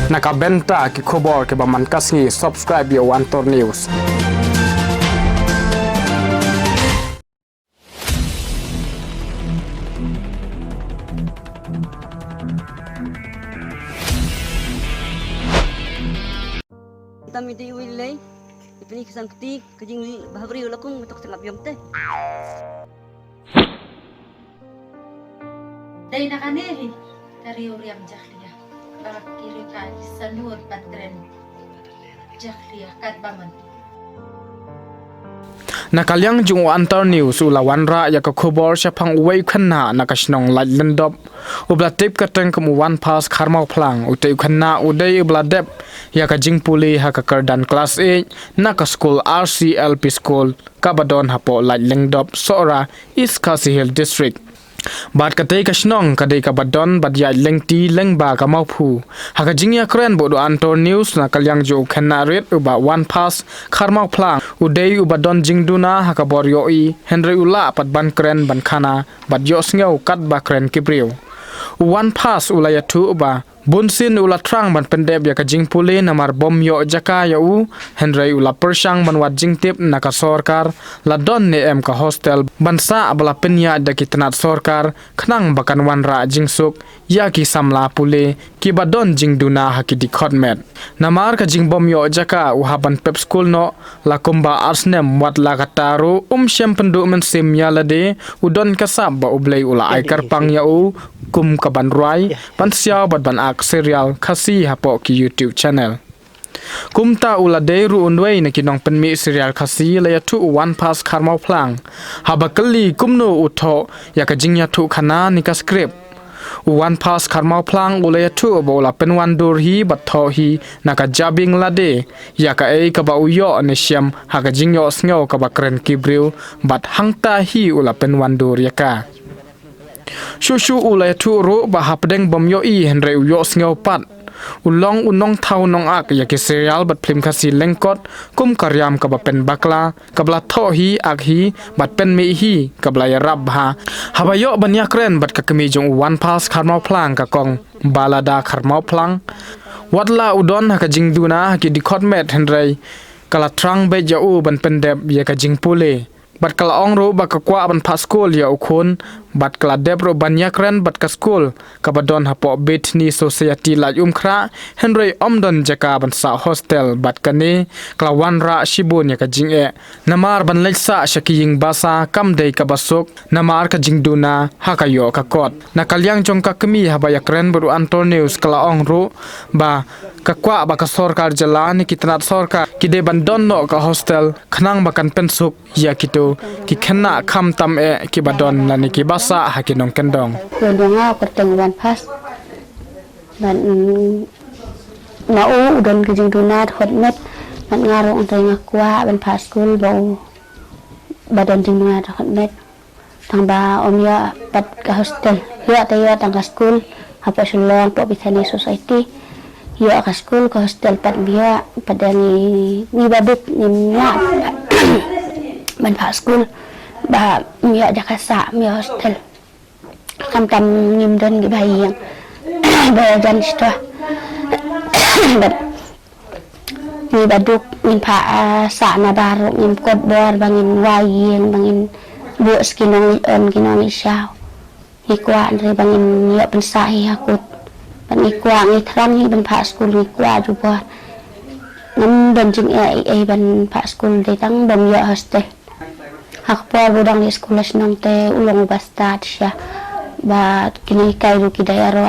Nakabenta ki khobor ke baman kasngi subscribe yo Antor News. Kami di wilayah ini kesangkti kejing bahabri ulakung untuk tengap yom teh. Day na kaneri kari uriam jakliya kiri kai sanur patren jakliya kat baman. Nakalyang jung Antor News ulawan ra ya ka khobor syapang uwei khanna nakashnong lai lendop ubla tip kateng kum one pass kharmau phlang utei khanna udei ubla dep ya ka jingpuli ha ka kardan class 8 naka school RCLP school kabadon hapo lai lendop sora East Khasi Hill district. Bat katei kashnong kadei kabadon bat ya lengti lengba ka maupu haka jingya kren bodo Antor News na kalyang jo khanna ret uba one pass kharmau phlang udei ubadon jingduna haka boryoi Henry ula pat ban kren ban khana bat yo sngew kat ba kren kibriu one pass ulaya tu uba bunsin ula trang ban pendeb ya ka jingpuli namar bom yo jaka ya u Henry ula persyang ban wat jingtip naka sorkar la don ne em ka hostel bansa abla penya da kitnat sorkar khnang bakan wan ra jingsuk ya ki samla pule ki badon jingduna haki dikhotmet namar ka jingbom yo jaka u haban pep school no la kumba arsnem wat la kataru shem pendu men sim ya lade udon kasab ba ublei ula aikar pang ya u kum ka ban ruai ban siaw bat ban ak serial Khasi hapo ki YouTube channel. Kumta ula deru unwei na kinong penmi serial Khasi la ya tu one pass kharmau phlang. Habakali kumno utho ya ka jingya tu khana ni ka script. One pass kharmau phlang ula ya tu bola penwan dur hi batho hi na ka jabing lade ya ka ei ka ba uyo ne syam ha ka jingyo sngo ka ba kren kibriu bat hangta hi ula penwan dur ya ka. Shushu ulai tu ro ba hapdeng bom yo I Henry uyo sngew pat ulong unong thau nong ak ya ki serial bat film Khasi lengkot kum karyam ka ba pen bakla kabla tho hi ak hi bat pen me hi kabla ya rab ha habayo banya kren bat ka kemi jong one pass kharmau phlang ka kong balada kharmau phlang watla udon ha ka jingduna ha ki dikhotmet Henry kala trang be ja u ban pendep ya ka jingpule bat kala ong ro ba ka kwa ban pa school ya ukhon bat kala debro banya kren bat ka school kabadon hapo Bethany society la khra Henry omdon jaka ban sa hostel bat kane kala wanra shibun ya ka jinge namar ban leksa shakiying basa kamdei ka basuk namar ka jingduna hakayo ka kot nakalyang jong ka kemi habaya kren bodu Antor News kala ong ro ba kakwa ba ka sorkar jalani kitnat sorkar kide bandon no ka hostel khnang bakan pensuk ya kitu ki khenna kham tam e ki badon lani ki basa hakinong kendong Yondonga keteng one pass dan mau udon kejing dunat hotmet man ngaro antay ngakwa ban pas school bau badan jing dunat hotmet tang ba omya pat ka hostel ya tayo tang ka school apa sulong po Bethany society ya ka school ka hostel pat biya padani ni babuk ni nya ban pas school ba miya jakasa miya hostel kam tam ngim don gi bayang bayan sto bat ni baduk ngim pa sa na baro ngim kod bor bangin wayeng bangin bu skinong kinong isyaw ikwa re bangin yo pensa hi hakut ban ikwa ngi tram hi ban pa school ikwa ju bor nam ban jing e ban pa school de tang bom yo hostel hakpo budang di sekolah senang te ulong bastard sya ba kini kai ru kidaya ro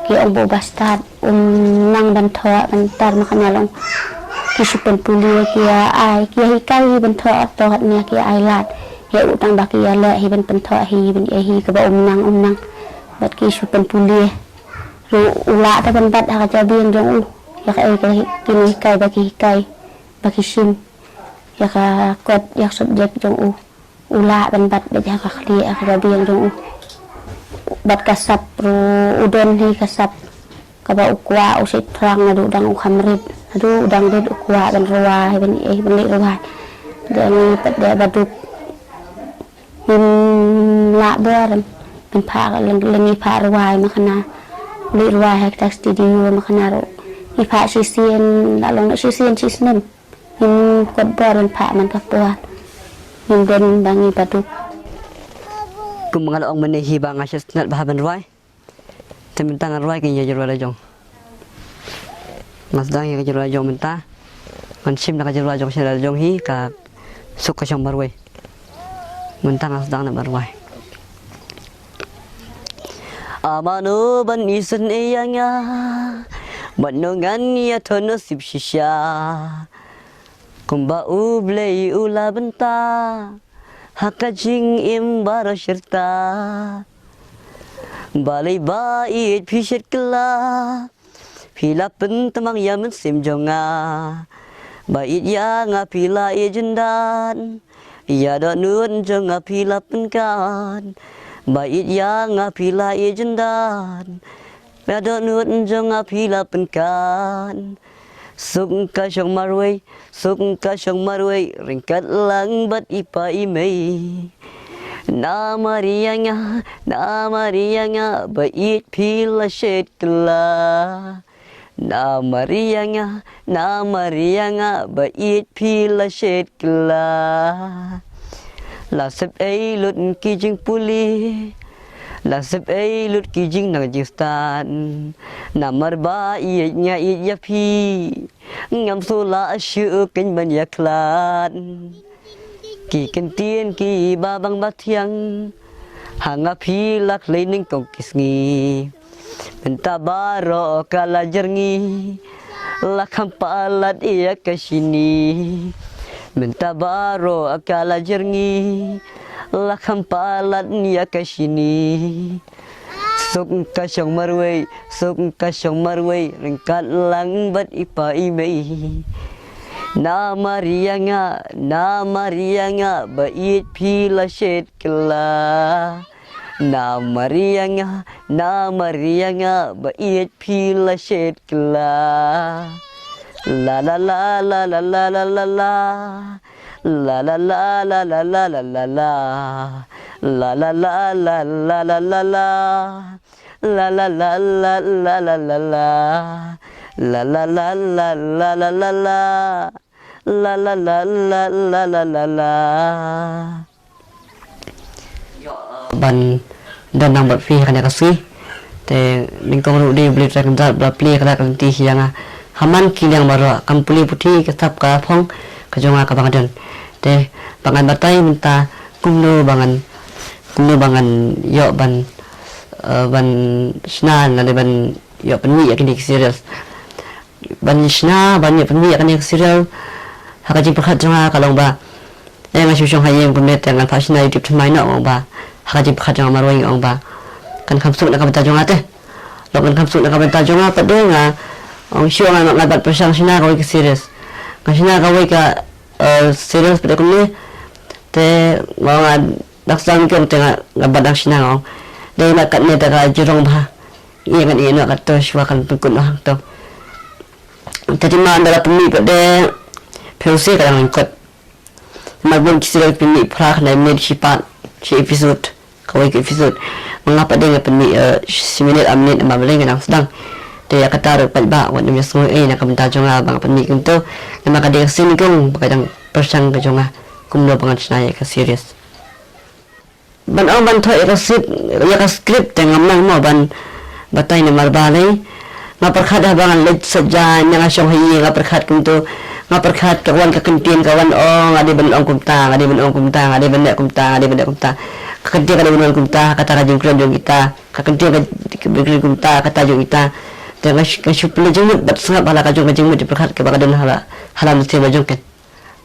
ki obo bastard nang ban thoa ban tar makanya long ki supen puli ki ai ki hi kai ban thoa to hat nya ki ai lat ya utang ba ki ya le hi ban pen thoa hi ban hi ka ba nang bat ki supen puli ru ula ta ban bat ha ka jabi jong ya ka kini kai ba ki sim ya ka kot ya subjek jong ula ban bat be ja ka khli ak jabi jong bat kasap ru udon hi kasap ka ba ukwa usit trang adu dang ukhamrit adu udang rid ukwa ban ruwa ban li ruwa dan pat da baduk min la boram ban pa lengi pa ruwa makana li ruwa hek tak studio makana ro มีพระชีเซียนละลงชีเซียนชีสนึมยังกดบอลพระมันก็ปวดยังเดินบางอีประตู Kung mga laong manihi ba nga siya sinat bahaban ruay. Temintangan ruay kanya jirwa jong. Masdang ya jirwa jong minta. Mansim na jirwa jong siya jong hi ka suka siyang marway. Minta masdang na marway. Amano ban isan iyanga. Manungan niya tono sip shisha. Kung ba ublay ula benta. Hakajing imbara syirta Balai bait pisir kela Pila pentemang yaman sim jonga Bait ya nga pila ijendan Ya da nun jonga pila penkan Bait ya nga pila ijendan Ya da nun jonga pila penkan Suk ka siyang marway, ringkat lang ba't ipaimay. Na Maria nga, bait pila syed kala. Na Maria nga, bait pila syed kala. Lasap ay lut kijing puli. Lasap ay lut kijing nagjistan. Namar ba iyat nga iyapi. Ngam sula asyu kany banyaklan. Ki kentien ki babang batyang. Hanga pilak lening kong kisngi. Mentabaro kalajarngi. Lakam palat iya kasini. Mentabaro kalajarngi. Lakam palat iya kasini. Suk ka siyang marway, ringkat lang ba't ipaimay. Na Maria nga, bait pila syed kala. Na Maria nga, bait pila syed kala. La la la la la la la la la. La la la la la la la la la. La la la la la la la la. La la la la la la la la. La la la la la la la la. La la la la la la la la. Ban dan nang bat fi kana kasih. Te ningkong ru di beli trak ndak bla pli kana kan ti yang haman kilang baru kan puli putih ketap ka phong ka jonga ka bangadan. Te bangan batai minta kumno bangan yo ban snan na ban yo penmi ya kini serius ban sna ban yo penmi ya kini serius hakaji perkhat jonga kalong ba nga syusyong hayem kumet yang pasina YouTube tmai no ba hakaji perkhat jonga marwing ong ba kan kamsuk na kabenta jonga te lo kan kamsuk na kabenta jonga pade nga ong syong nga ngabat persang sina ko serius kasina ka ka serius pada kumne te mga daksang ko tengah ngabadang sinang dai makat ne daga jirong ba iyan ino kato shwa kan pukun no to tadi ma andala pumi pade pelse ka lang kot mabon kisira pumi phrak na med sipat si episode kawai episode mengapa dia ngapeni siminit amnit mabaleng nang sedang dia kata palba wan mi so nak kamta jonga bang pemi kunto maka dia sini kong kadang persang ke jonga kumno bangan sinaya ka serious ban ang ban thoy rasit ya ka script tengam nang mo ban batay na marbalay nga perkhat bangan led saja nga syong hiyi nga perkhat kunto nga perkhat kawan ka kentin kawan ngadi ban ong kumta ngadi ban kumta kakenti ka ban kumta kata ka jung jong kita kakenti ka bigri kumta kata jong kita tengah ka syupli jong bat sangap hala ka jong di perkhat ka bakadan hala mesti bajong ken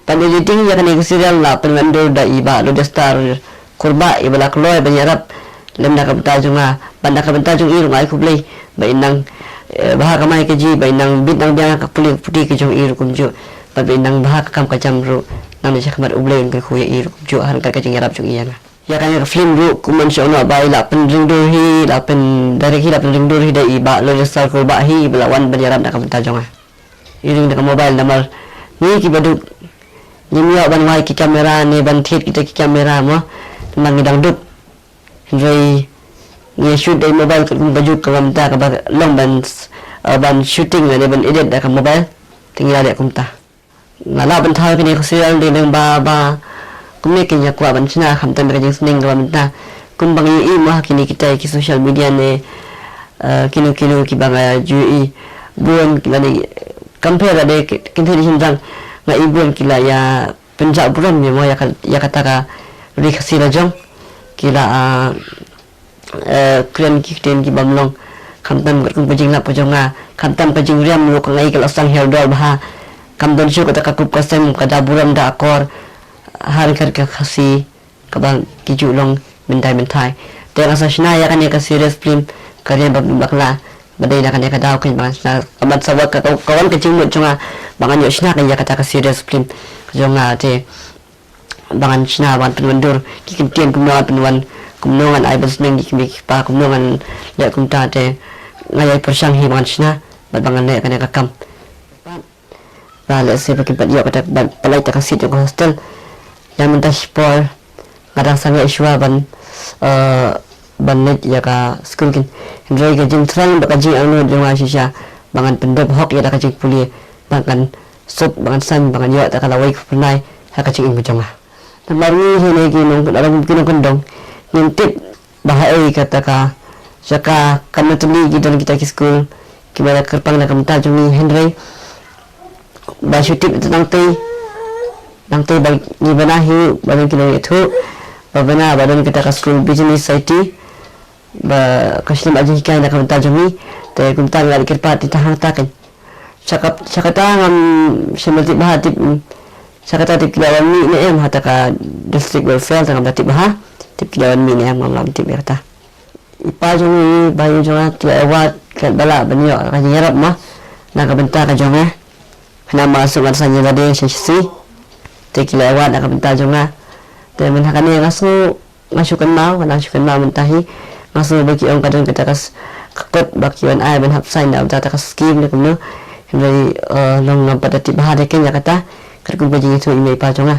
pandai jiting ya kan serial la penando da iba lo dastar kurba ibala kloy banyarap lemna ka betajung banda ka betajung iru ngai kublai bainang bahak kamai keji bainang bintang biang ka puli putih ke jong iru kumju bainang bahak kam ka jamru nang sya kamar ublai ke khuya iru kumju har ka kajing yarap jong iya ya kan ka film ru kuman syono bai la penring durhi la pen dari hi la penring durhi da iba lo dastar kurba hi belawan banyarap da ka betajung iring da mobile number ni ki baduk nyimya ban wai ki kamera ni ban thit kita ki kamera mo mangidang dup rồi nghe shoot đây mobile cũng baju ka gamta ka long ban ban shooting ne ban edit da ka mobile tinggal dia kumta ngala ban thai kini serial di leng ba kumne kenya kwa ban china kham tan ka jing sning ka ban ta kum bang i ma kini kita ki social media ne kino ki bang ju buon kila ni compare de kin thedi hindang nga ibuan kila ya penjak bulan ni mo ya kata ka ri khasira jong kila kren ki ten ki bamlong kamtam kum pajing la pajonga kamtam pajing riam lu ka ngai kala sang her dol bah kamdon shu kata ka kup kasem kada buram da akor har kar ka khasi ka bang ki julong mentai te rasa shna ya kan ya ka serious film kare bakla badai na kan ya ka daw kin bang na amat sawak ka kawan ka jing mo chunga bangan yo shna kan ya kata ka serious film jonga te bangan shna wan penwendur ki kin tien kumna penwan kumnongan ai basning ki mi pa kumnongan le kumta te ngai persang hi bangan shna bangan le kan ya ka kam ba le se pakai pat yo kata palai ta kasi to hostel yang mentah sport kadang sangat iswa ban net ya ka school kin ndrai ka jing trang ba ka jing anu jonga shisha bangan pendep hok ya ka jing puli bangan sop bangan san bangan yo ta kala wai punai ha ka jing jonga baru ini ki nong dalam kino kendong ngintip bahai kata ka saka kana tuli ki dalam kita ki school ki bala kerpang na kamta jongi hendrai ba shooting tentang nanti bagi benahi badan kita itu babana badan kita ke school business society ba kaslim aja hikai nak mental jami te kunta ngali kirpat di tahang takan cakata ngam semati bahati cakata tip kilawan mi ne em hata ka district welfare tang batip bah tip kilawan mi ne em ngam tip berta ipa jami bayu jonga tu awat kat bala banyo ka nyarap mah nak bentar ka jonga na masuk rasanya tadi sesi tekila awat nak bentar jonga te men hakane ngasukan mau mentahi masuk bagi orang kadang kita kas kot bakian ai ben hap sign dah data kas scheme ni kumno dari long pada tiba hari kenya kata kerku bagi itu email pa jonga